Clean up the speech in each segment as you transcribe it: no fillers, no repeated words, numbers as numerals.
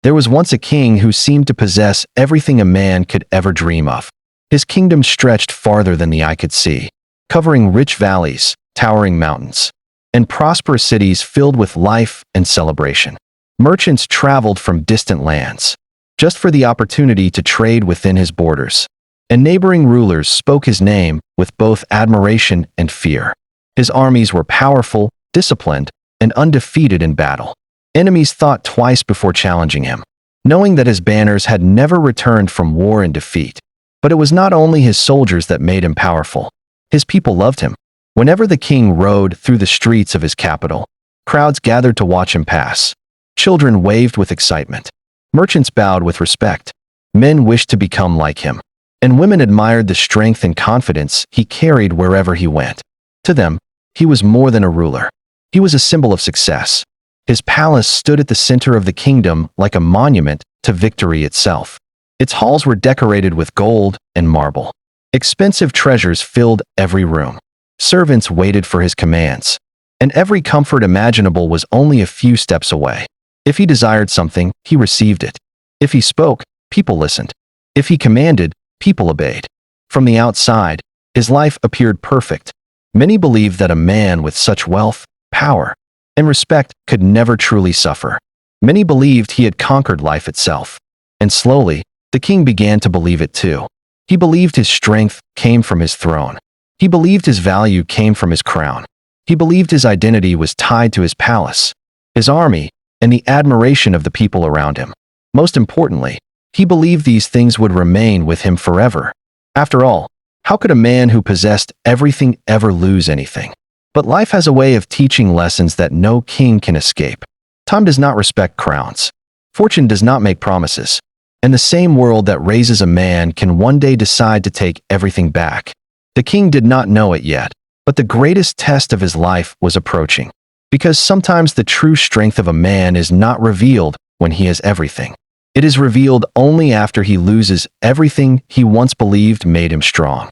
There was once a king who seemed to possess everything a man could ever dream of. His kingdom stretched farther than the eye could see, covering rich valleys, towering mountains, and prosperous cities filled with life and celebration. Merchants traveled from distant lands just for the opportunity to trade within his borders, and neighboring rulers spoke his name with both admiration and fear. His armies were powerful, disciplined, and undefeated in battle. Enemies thought twice before challenging him, knowing that his banners had never returned from war and defeat. But it was not only his soldiers that made him powerful. His people loved him. Whenever the king rode through the streets of his capital, crowds gathered to watch him pass. Children waved with excitement. Merchants bowed with respect. Men wished to become like him, and women admired the strength and confidence he carried wherever he went. To them, he was more than a ruler. He was a symbol of success. His palace stood at the center of the kingdom like a monument to victory itself. Its halls were decorated with gold and marble. Expensive treasures filled every room. Servants waited for his commands, and every comfort imaginable was only a few steps away. If he desired something, he received it. If he spoke, people listened. If he commanded, people obeyed. From the outside, his life appeared perfect. Many believed that a man with such wealth, power, and respect could never truly suffer. Many believed he had conquered life itself. And slowly, the king began to believe it too. He believed his strength came from his throne. He believed his value came from his crown. He believed his identity was tied to his palace, his army, and the admiration of the people around him. Most importantly, he believed these things would remain with him forever. After all, how could a man who possessed everything ever lose anything? But life has a way of teaching lessons that no king can escape. Time does not respect crowns. Fortune does not make promises. And the same world that raises a man can one day decide to take everything back. The king did not know it yet, but the greatest test of his life was approaching. Because sometimes the true strength of a man is not revealed when he has everything. It is revealed only after he loses everything he once believed made him strong.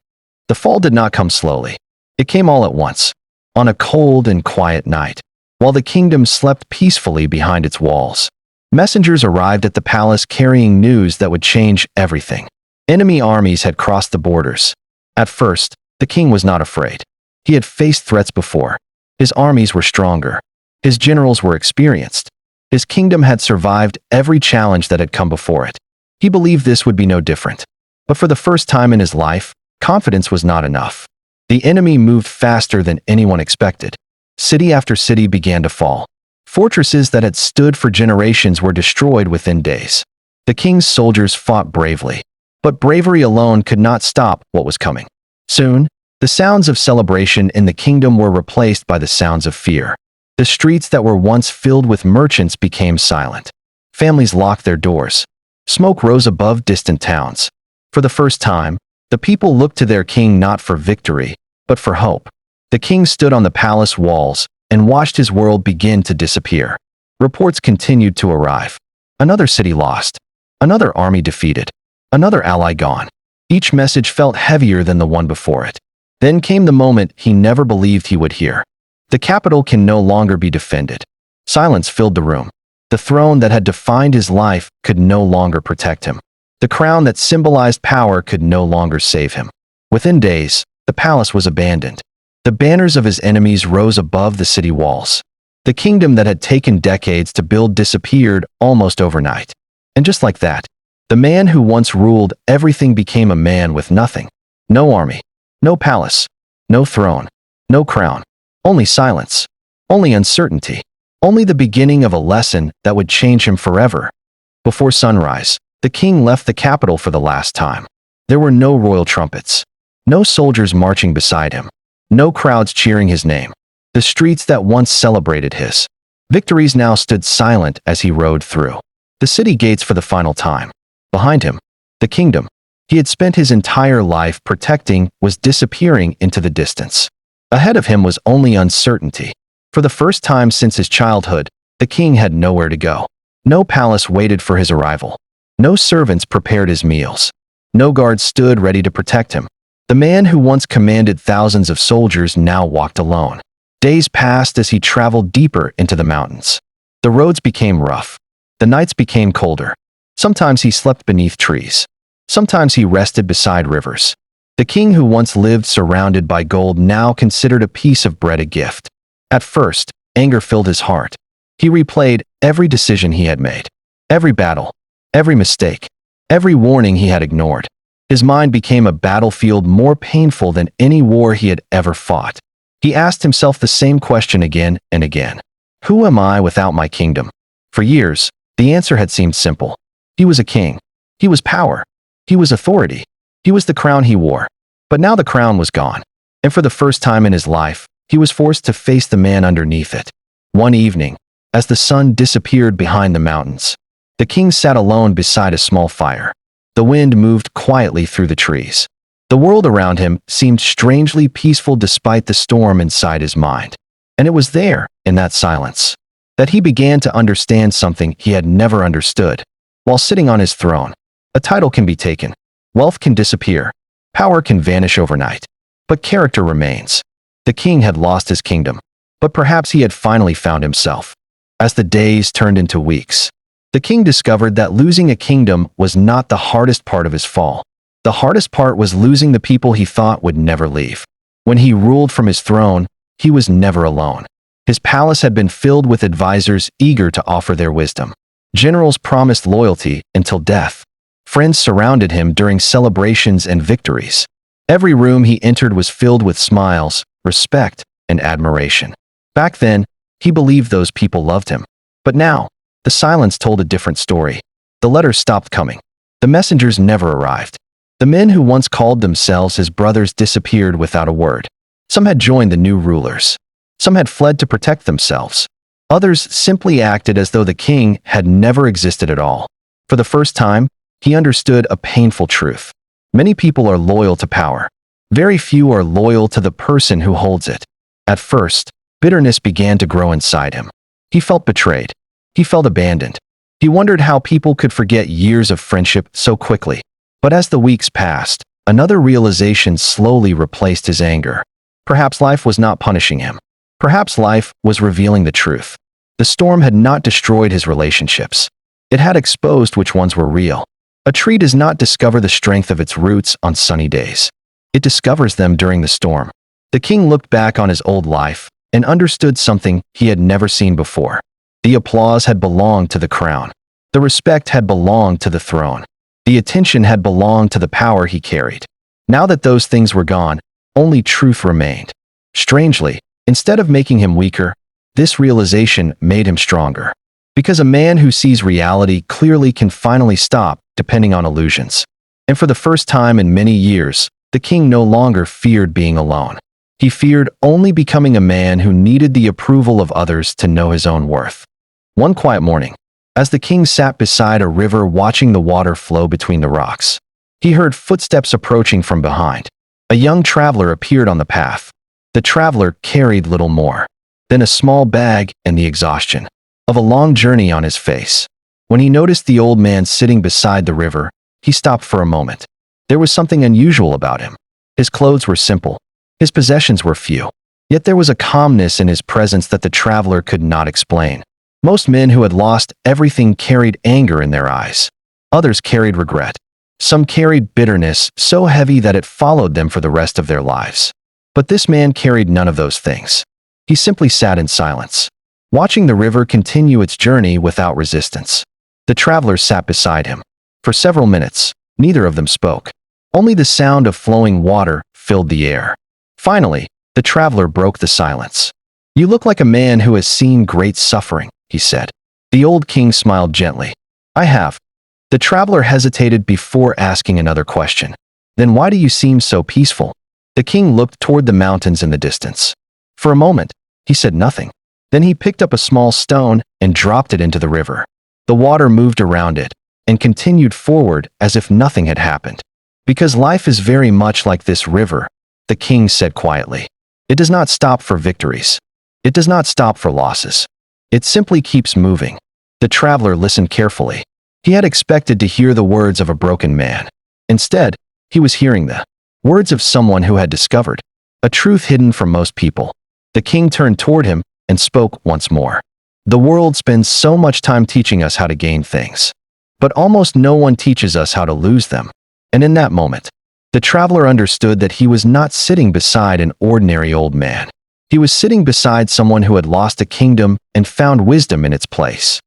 The fall did not come slowly. It came all at once, on a cold and quiet night, while the kingdom slept peacefully behind its walls. Messengers arrived at the palace carrying news that would change everything. Enemy armies had crossed the borders. At first, the king was not afraid. He had faced threats before. His armies were stronger. His generals were experienced. His kingdom had survived every challenge that had come before it. He believed this would be no different. But for the first time in his life, confidence was not enough. The enemy moved faster than anyone expected. City after city began to fall. Fortresses that had stood for generations were destroyed within days. The king's soldiers fought bravely, but bravery alone could not stop what was coming. Soon, the sounds of celebration in the kingdom were replaced by the sounds of fear. The streets that were once filled with merchants became silent. Families locked their doors. Smoke rose above distant towns. For the first time, the people looked to their king not for victory, but for hope. The king stood on the palace walls and watched his world begin to disappear. Reports continued to arrive. Another city lost. Another army defeated. Another ally gone. Each message felt heavier than the one before it. Then came the moment he never believed he would hear. The capital can no longer be defended. Silence filled the room. The throne that had defined his life could no longer protect him. The crown that symbolized power could no longer save him. Within days, the palace was abandoned. The banners of his enemies rose above the city walls. The kingdom that had taken decades to build disappeared almost overnight. And just like that, the man who once ruled everything became a man with nothing. No army, no palace, no throne, no crown, only silence, only uncertainty, only the beginning of a lesson that would change him forever. Before sunrise, the king left the capital for the last time. There were no royal trumpets, no soldiers marching beside him, no crowds cheering his name. The streets that once celebrated his victories now stood silent as he rode through the city gates for the final time. Behind him, the kingdom he had spent his entire life protecting was disappearing into the distance. Ahead of him was only uncertainty. For the first time since his childhood, the king had nowhere to go. No palace waited for his arrival. No servants prepared his meals. No guards stood ready to protect him. The man who once commanded thousands of soldiers now walked alone. Days passed as he traveled deeper into the mountains. The roads became rough. The nights became colder. Sometimes he slept beneath trees. Sometimes he rested beside rivers. The king who once lived surrounded by gold now considered a piece of bread a gift. At first, anger filled his heart. He replayed every decision he had made, every battle, every mistake, every warning he had ignored. His mind became a battlefield more painful than any war he had ever fought. He asked himself the same question again and again. Who am I without my kingdom? For years, the answer had seemed simple. He was a king. He was power. He was authority. He was the crown he wore. But now the crown was gone. And for the first time in his life, he was forced to face the man underneath it. One evening, as the sun disappeared behind the mountains, the king sat alone beside a small fire. The wind moved quietly through the trees. The world around him seemed strangely peaceful despite the storm inside his mind. And it was there, in that silence, that he began to understand something he had never understood. While sitting on his throne, a title can be taken, wealth can disappear, power can vanish overnight, but character remains. The king had lost his kingdom, but perhaps he had finally found himself. As the days turned into weeks, the king discovered that losing a kingdom was not the hardest part of his fall. The hardest part was losing the people he thought would never leave. When he ruled from his throne, he was never alone. His palace had been filled with advisors eager to offer their wisdom. Generals promised loyalty until death. Friends surrounded him during celebrations and victories. Every room he entered was filled with smiles, respect, and admiration. Back then, he believed those people loved him. But now, the silence told a different story. The letters stopped coming. The messengers never arrived. The men who once called themselves his brothers disappeared without a word. Some had joined the new rulers. Some had fled to protect themselves. Others simply acted as though the king had never existed at all. For the first time, he understood a painful truth. Many people are loyal to power. Very few are loyal to the person who holds it. At first, bitterness began to grow inside him. He felt betrayed. He felt abandoned. He wondered how people could forget years of friendship so quickly. But as the weeks passed, another realization slowly replaced his anger. Perhaps life was not punishing him. Perhaps life was revealing the truth. The storm had not destroyed his relationships. It had exposed which ones were real. A tree does not discover the strength of its roots on sunny days. It discovers them during the storm. The king looked back on his old life and understood something he had never seen before. The applause had belonged to the crown. The respect had belonged to the throne. The attention had belonged to the power he carried. Now that those things were gone, only truth remained. Strangely, instead of making him weaker, this realization made him stronger. Because a man who sees reality clearly can finally stop depending on illusions. And for the first time in many years, the king no longer feared being alone. He feared only becoming a man who needed the approval of others to know his own worth. One quiet morning, as the king sat beside a river watching the water flow between the rocks, he heard footsteps approaching from behind. A young traveler appeared on the path. The traveler carried little more than a small bag and the exhaustion of a long journey on his face. When he noticed the old man sitting beside the river, he stopped for a moment. There was something unusual about him. His clothes were simple. His possessions were few. Yet there was a calmness in his presence that the traveler could not explain. Most men who had lost everything carried anger in their eyes. Others carried regret. Some carried bitterness so heavy that it followed them for the rest of their lives. But this man carried none of those things. He simply sat in silence, watching the river continue its journey without resistance. The traveler sat beside him. For several minutes, neither of them spoke. Only the sound of flowing water filled the air. Finally, the traveler broke the silence. "You look like a man who has seen great suffering," he said. The old king smiled gently. "I have." The traveler hesitated before asking another question. "Then why do you seem so peaceful?" The king looked toward the mountains in the distance. For a moment, he said nothing. Then he picked up a small stone and dropped it into the river. The water moved around it and continued forward as if nothing had happened. "Because life is very much like this river," the king said quietly. "It does not stop for victories. It does not stop for losses. It simply keeps moving." The traveler listened carefully. He had expected to hear the words of a broken man. Instead, he was hearing the words of someone who had discovered a truth hidden from most people. The king turned toward him and spoke once more. The world spends so much time teaching us how to gain things, but almost no one teaches us how to lose them. And in that moment, the traveler understood that he was not sitting beside an ordinary old man. He was sitting beside someone who had lost a kingdom and found wisdom in its place.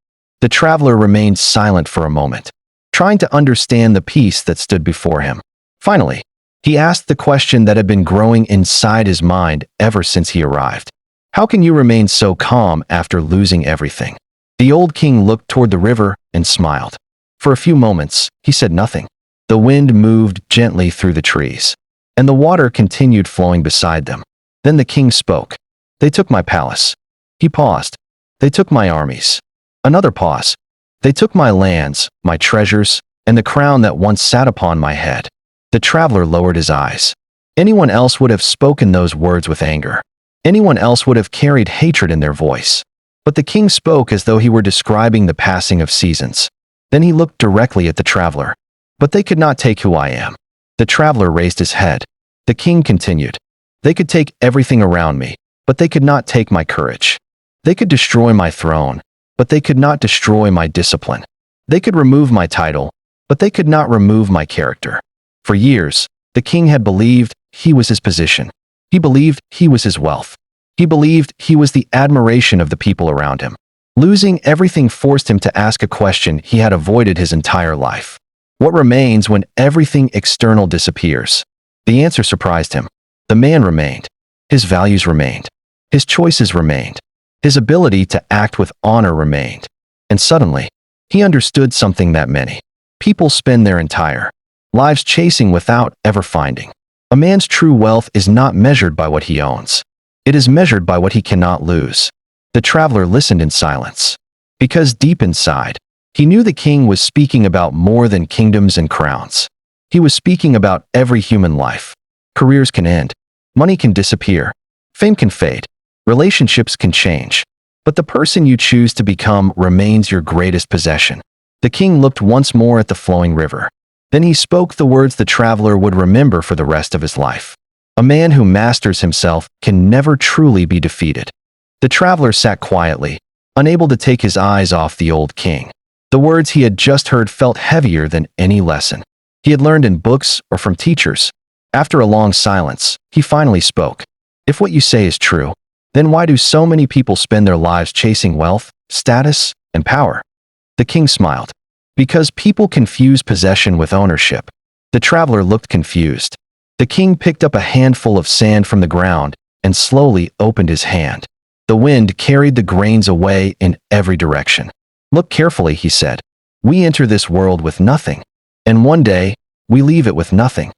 The traveler remained silent for a moment, trying to understand the peace that stood before him. Finally, he asked the question that had been growing inside his mind ever since he arrived. How can you remain so calm after losing everything? The old king looked toward the river and smiled. For a few moments, he said nothing. The wind moved gently through the trees, and the water continued flowing beside them. Then the king spoke. They took my palace. He paused. They took my armies. Another pause. They took my lands, my treasures, and the crown that once sat upon my head. The traveler lowered his eyes. Anyone else would have spoken those words with anger. Anyone else would have carried hatred in their voice. But the king spoke as though he were describing the passing of seasons. Then he looked directly at the traveler. But they could not take who I am. The traveler raised his head. The king continued. They could take everything around me, but they could not take my courage. They could destroy my throne, but they could not destroy my discipline. They could remove my title, but they could not remove my character. For years, the king had believed he was his position. He believed he was his wealth. He believed he was the admiration of the people around him. Losing everything forced him to ask a question he had avoided his entire life. What remains when everything external disappears? The answer surprised him. The man remained. His values remained. His choices remained. His ability to act with honor remained. And suddenly, he understood something that many people spend their entire lives chasing without ever finding. A man's true wealth is not measured by what he owns. It is measured by what he cannot lose. The traveler listened in silence. Because deep inside, he knew the king was speaking about more than kingdoms and crowns. He was speaking about every human life. Careers can end. Money can disappear. Fame can fade. Relationships can change. But the person you choose to become remains your greatest possession. The king looked once more at the flowing river. Then he spoke the words the traveler would remember for the rest of his life. A man who masters himself can never truly be defeated. The traveler sat quietly, unable to take his eyes off the old king. The words he had just heard felt heavier than any lesson he had learned in books or from teachers. After a long silence, he finally spoke. If what you say is true, then why do so many people spend their lives chasing wealth, status, and power? The king smiled. Because people confuse possession with ownership. The traveler looked confused. The king picked up a handful of sand from the ground and slowly opened his hand. The wind carried the grains away in every direction. Look carefully, he said. We enter this world with nothing. And one day, we leave it with nothing.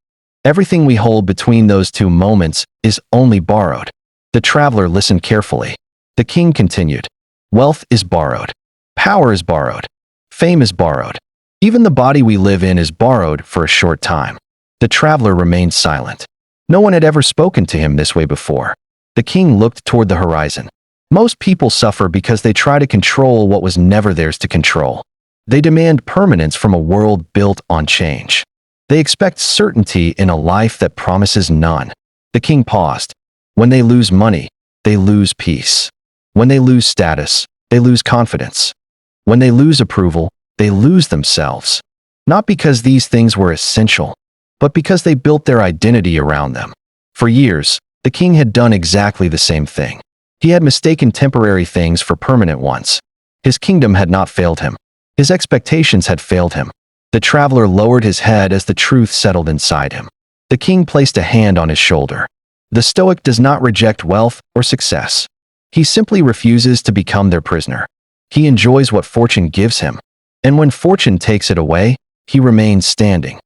Everything we hold between those two moments is only borrowed. The traveler listened carefully. The king continued. Wealth is borrowed. Power is borrowed. Fame is borrowed. Even the body we live in is borrowed for a short time. The traveler remained silent. No one had ever spoken to him this way before. The king looked toward the horizon. Most people suffer because they try to control what was never theirs to control. They demand permanence from a world built on change. They expect certainty in a life that promises none. The king paused. When they lose money, they lose peace. When they lose status, they lose confidence. When they lose approval, they lose themselves. Not because these things were essential, but because they built their identity around them. For years, the king had done exactly the same thing. He had mistaken temporary things for permanent ones. His kingdom had not failed him. His expectations had failed him. The traveler lowered his head as the truth settled inside him. The king placed a hand on his shoulder. The Stoic does not reject wealth or success. He simply refuses to become their prisoner. He enjoys what fortune gives him. And when fortune takes it away, he remains standing.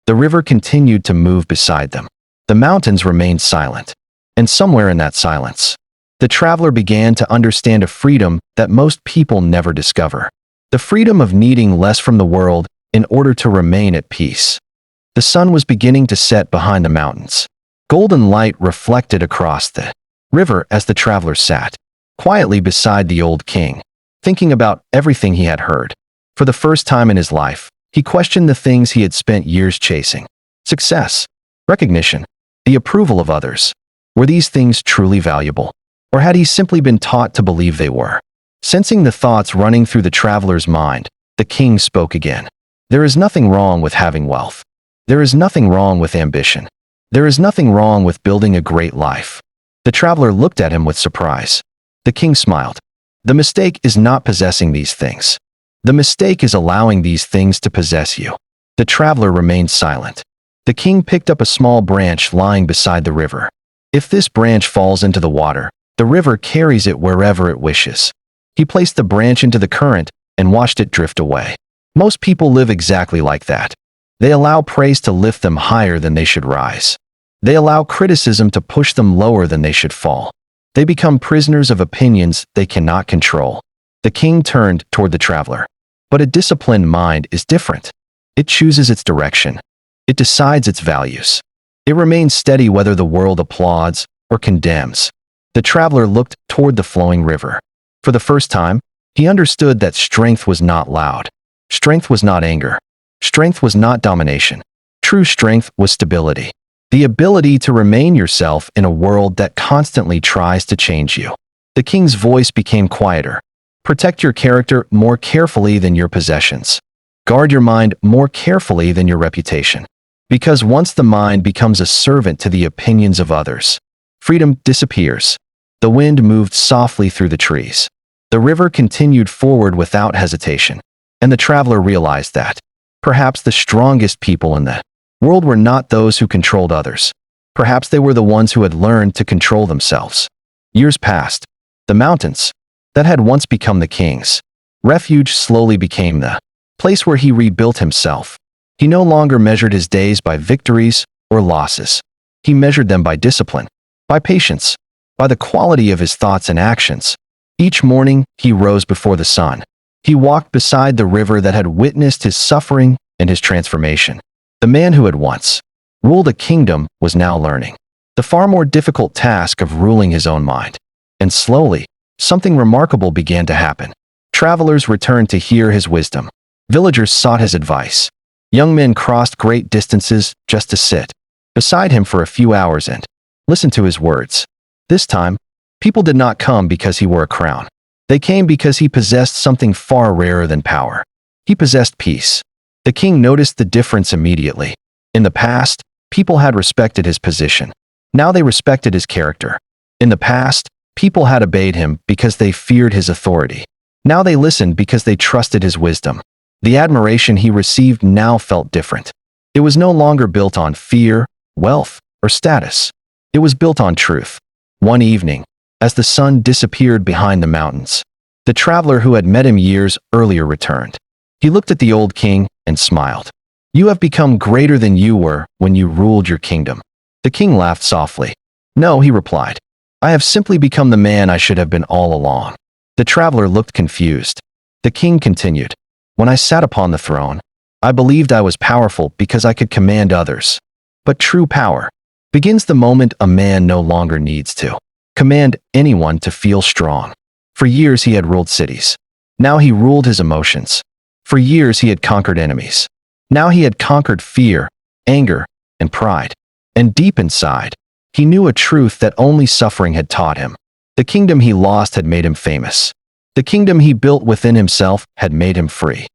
The river continued to move beside them. The mountains remained silent. And somewhere in that silence, the traveler began to understand a freedom that most people never discover. The freedom of needing less from the world in order to remain at peace. The sun was beginning to set behind the mountains. Golden light reflected across the river as the traveler sat quietly beside the old king, thinking about everything he had heard. For the first time in his life, he questioned the things he had spent years chasing. Success, recognition, the approval of others. Were these things truly valuable? Or had he simply been taught to believe they were? Sensing the thoughts running through the traveler's mind, the king spoke again. There is nothing wrong with having wealth. There is nothing wrong with ambition. There is nothing wrong with building a great life. The traveler looked at him with surprise. The king smiled. The mistake is not possessing these things. The mistake is allowing these things to possess you. The traveler remained silent. The king picked up a small branch lying beside the river. If this branch falls into the water, the river carries it wherever it wishes. He placed the branch into the current and watched it drift away. Most people live exactly like that. They allow praise to lift them higher than they should rise. They allow criticism to push them lower than they should fall. They become prisoners of opinions they cannot control. The king turned toward the traveler. But a disciplined mind is different. It chooses its direction. It decides its values. It remains steady whether the world applauds or condemns. The traveler looked toward the flowing river. For the first time, he understood that strength was not loud. Strength was not anger. Strength was not domination. True strength was stability. The ability to remain yourself in a world that constantly tries to change you. The king's voice became quieter. Protect your character more carefully than your possessions. Guard your mind more carefully than your reputation. Because once the mind becomes a servant to the opinions of others, freedom disappears. The wind moved softly through the trees. The river continued forward without hesitation. And the traveler realized that perhaps the strongest people in the world were not those who controlled others. Perhaps they were the ones who had learned to control themselves. Years passed. The mountains, that had once become the king's refuge, slowly became the place where he rebuilt himself. He no longer measured his days by victories or losses. He measured them by discipline, by patience, by the quality of his thoughts and actions. Each morning, he rose before the sun. He walked beside the river that had witnessed his suffering and his transformation. The man who had once ruled a kingdom was now learning the far more difficult task of ruling his own mind. And slowly, something remarkable began to happen. Travelers returned to hear his wisdom. Villagers sought his advice. Young men crossed great distances just to sit beside him for a few hours and listen to his words. This time, people did not come because he wore a crown. They came because he possessed something far rarer than power. He possessed peace. The king noticed the difference immediately. In the past, people had respected his position. Now they respected his character. In the past, people had obeyed him because they feared his authority. Now they listened because they trusted his wisdom. The admiration he received now felt different. It was no longer built on fear, wealth, or status. It was built on truth. One evening, as the sun disappeared behind the mountains, the traveler who had met him years earlier returned. He looked at the old king and smiled. "You have become greater than you were when you ruled your kingdom." The king laughed softly. "No," he replied. "I have simply become the man I should have been all along." The traveler looked confused. The king continued, "When I sat upon the throne, I believed I was powerful because I could command others. But true power begins the moment a man no longer needs to command anyone to feel strong." For years he had ruled cities. Now he ruled his emotions. For years he had conquered enemies. Now he had conquered fear, anger, and pride. And deep inside, he knew a truth that only suffering had taught him. The kingdom he lost had made him famous. The kingdom he built within himself had made him free.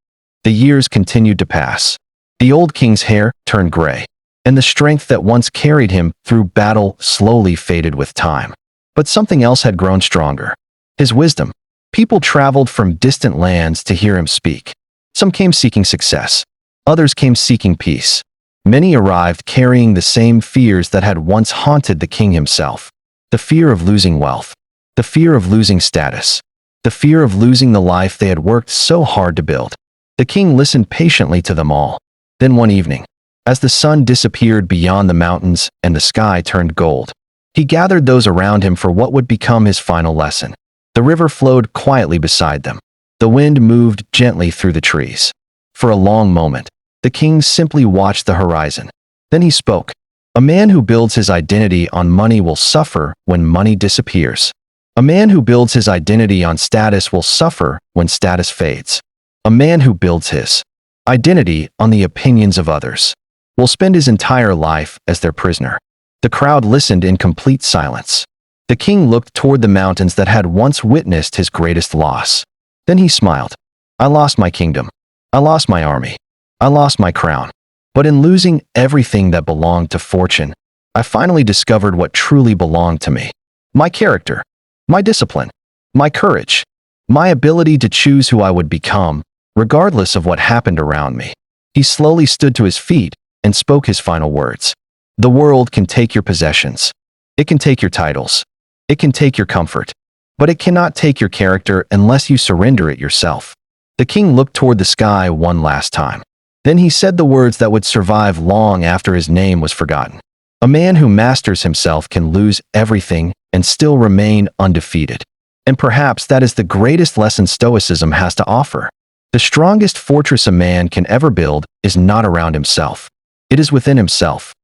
The years continued to pass. The old king's hair turned gray, and the strength that once carried him through battle slowly faded with time. But something else had grown stronger. His wisdom. People traveled from distant lands to hear him speak. Some came seeking success. Others came seeking peace. Many arrived carrying the same fears that had once haunted the king himself. The fear of losing wealth. The fear of losing status. The fear of losing the life they had worked so hard to build. The king listened patiently to them all. Then one evening, as the sun disappeared beyond the mountains and the sky turned gold, he gathered those around him for what would become his final lesson. The river flowed quietly beside them. The wind moved gently through the trees. For a long moment, the king simply watched the horizon. Then he spoke. "A man who builds his identity on money will suffer when money disappears. A man who builds his identity on status will suffer when status fades. A man who builds his identity on the opinions of others will spend his entire life as their prisoner." The crowd listened in complete silence. The king looked toward the mountains that had once witnessed his greatest loss. Then he smiled. I lost my kingdom. I lost my army. I lost my crown. But in losing everything that belonged to fortune, I finally discovered what truly belonged to me. My character, my discipline, my courage, my ability to choose who I would become, regardless of what happened around me. He slowly stood to his feet and spoke his final words. The world can take your possessions. It can take your titles. It can take your comfort. But it cannot take your character unless you surrender it yourself. The king looked toward the sky one last time. Then he said the words that would survive long after his name was forgotten. A man who masters himself can lose everything and still remain undefeated. And perhaps that is the greatest lesson Stoicism has to offer. The strongest fortress a man can ever build is not around himself. It is within himself.